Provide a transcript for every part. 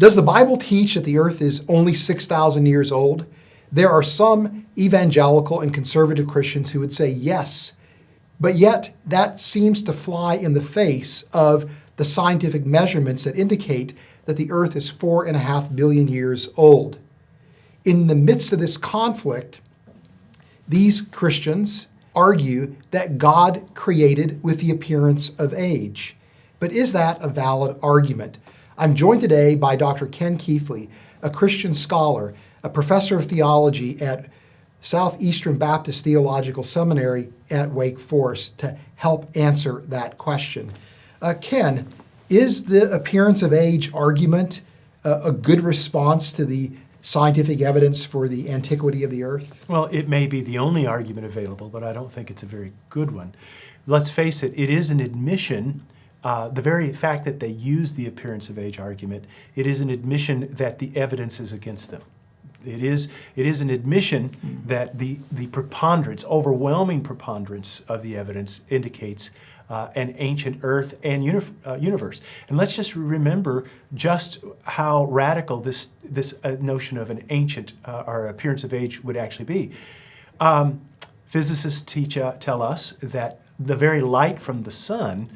Does the Bible teach that the earth is only 6,000 years old? There are some evangelical and conservative Christians who would say yes, but yet that seems to fly in the face of the scientific measurements that indicate that the earth is 4.5 billion years old. In the midst of this conflict, these Christians argue that God created with the appearance of age. But is that a valid argument? I'm joined today by Dr. Ken Keathley, a Christian scholar, a professor of theology at Southeastern Baptist Theological Seminary at Wake Forest, to help answer that question. Ken, is the appearance of age argument a good response to the scientific evidence for the antiquity of the earth? Well, it may be the only argument available, but I don't think it's a very good one. Let's face it, it is an admission, the very fact that they use the appearance of age argument, it is an admission that the evidence is against them. It is an admission that the preponderance, overwhelming preponderance of the evidence indicates an ancient earth and universe. And let's just remember just how radical this notion of an ancient or appearance of age would actually be. Physicists tell us that the very light from the sun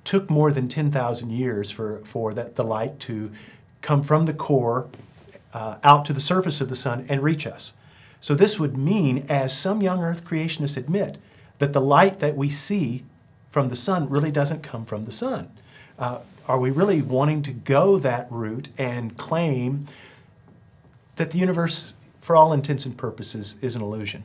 took more than 10,000 years for the light to come from the core out to the surface of the sun and reach us. So this would mean, as some young earth creationists admit, that the light that we see from the sun really doesn't come from the sun. Are we really wanting to go that route and claim that the universe, for all intents and purposes, is an illusion?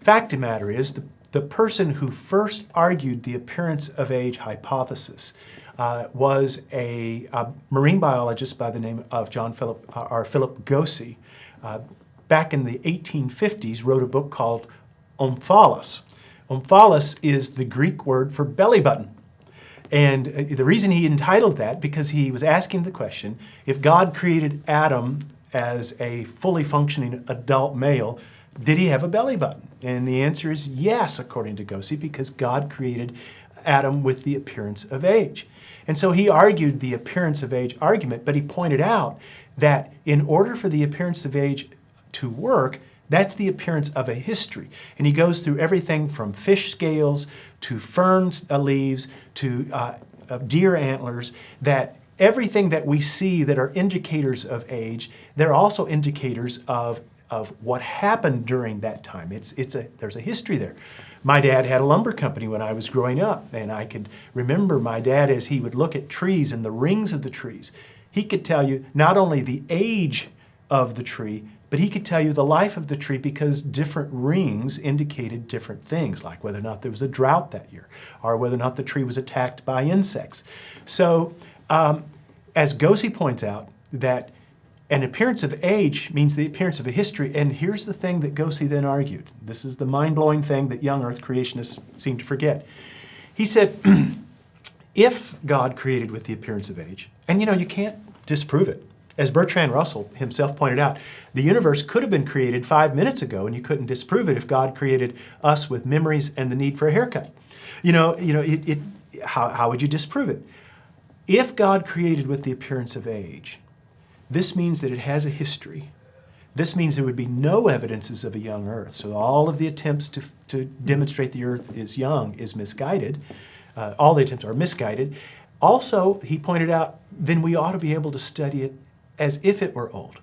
Fact of the matter is, the person who first argued the appearance of age hypothesis was a marine biologist by the name of Philip Gosey. Back in the 1850s, wrote a book called Omphalos. Omphalos is the Greek word for belly button. And the reason he entitled that, because he was asking the question, if God created Adam as a fully functioning adult male, did he have a belly button? And the answer is yes, according to Gosey, because God created Adam with the appearance of age. And so he argued the appearance of age argument, but he pointed out that in order for the appearance of age to work, that's the appearance of a history. And he goes through everything from fish scales to fern leaves to deer antlers, that everything that we see that are indicators of age, they're also indicators of what happened during that time. There's a history there. My dad had a lumber company when I was growing up, and I could remember my dad, as he would look at trees and the rings of the trees, he could tell you not only the age of the tree, but he could tell you the life of the tree, because different rings indicated different things, like whether or not there was a drought that year, or whether or not the tree was attacked by insects. So, as Gosey points out, that an appearance of age means the appearance of a history. And here's the thing that Gosey then argued. This is the mind-blowing thing that young earth creationists seem to forget. He said, if God created with the appearance of age, and you can't disprove it. As Bertrand Russell himself pointed out, the universe could have been created 5 minutes ago, and you couldn't disprove it if God created us with memories and the need for a haircut. How would you disprove it? If God created with the appearance of age, this means that it has a history. This means there would be no evidences of a young earth. So all of the attempts to demonstrate the earth is young is misguided. All the attempts are misguided. Also, he pointed out, then we ought to be able to study it as if it were old.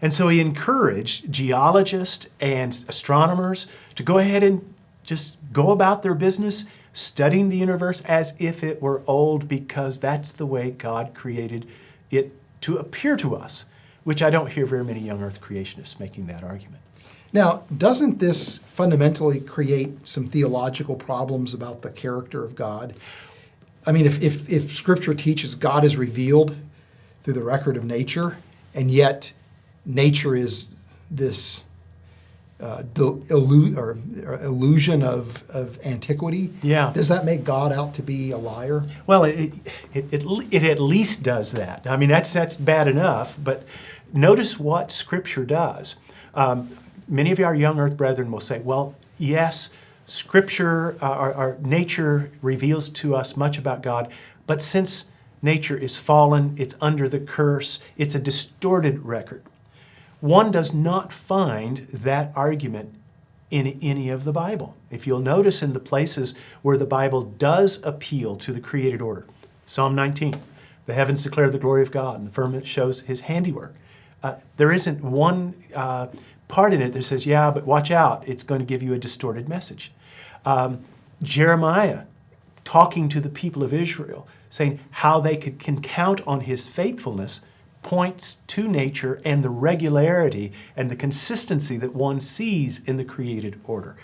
And so he encouraged geologists and astronomers to go ahead and just go about their business studying the universe as if it were old, because that's the way God created it to appear to us, which I don't hear very many young earth creationists making that argument. Now, doesn't this fundamentally create some theological problems about the character of God? I mean, if Scripture teaches God is revealed through the record of nature, and yet nature is this illusion of antiquity, does that make God out to be a liar? Well, it at least does that. I mean, that's bad enough, but notice what Scripture does. Many of our young earth brethren will say, well, yes, Scripture, our nature reveals to us much about God, but since nature is fallen, it's under the curse, it's a distorted record. One does not find that argument in any of the Bible. If you'll notice in the places where the Bible does appeal to the created order, Psalm 19, the heavens declare the glory of God, and the firmament shows his handiwork. There isn't one part in it that says, yeah, but watch out, it's going to give you a distorted message. Jeremiah, talking to the people of Israel, saying how they can count on his faithfulness, points to nature and the regularity and the consistency that one sees in the created order.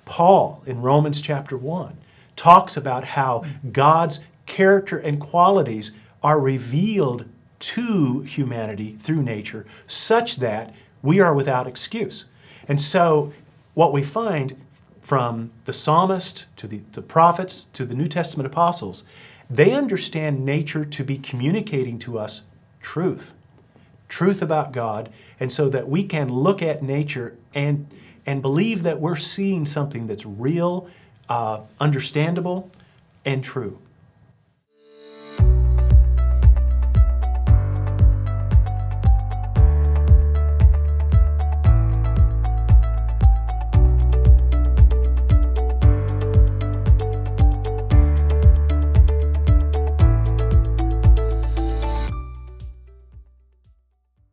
Paul, in Romans chapter 1, talks about how God's character and qualities are revealed to humanity through nature such that we are without excuse. And so what we find from the psalmist to the prophets to the New Testament apostles, they understand nature to be communicating to us truth about God, and so that we can look at nature and believe that we're seeing something that's real, understandable, and true.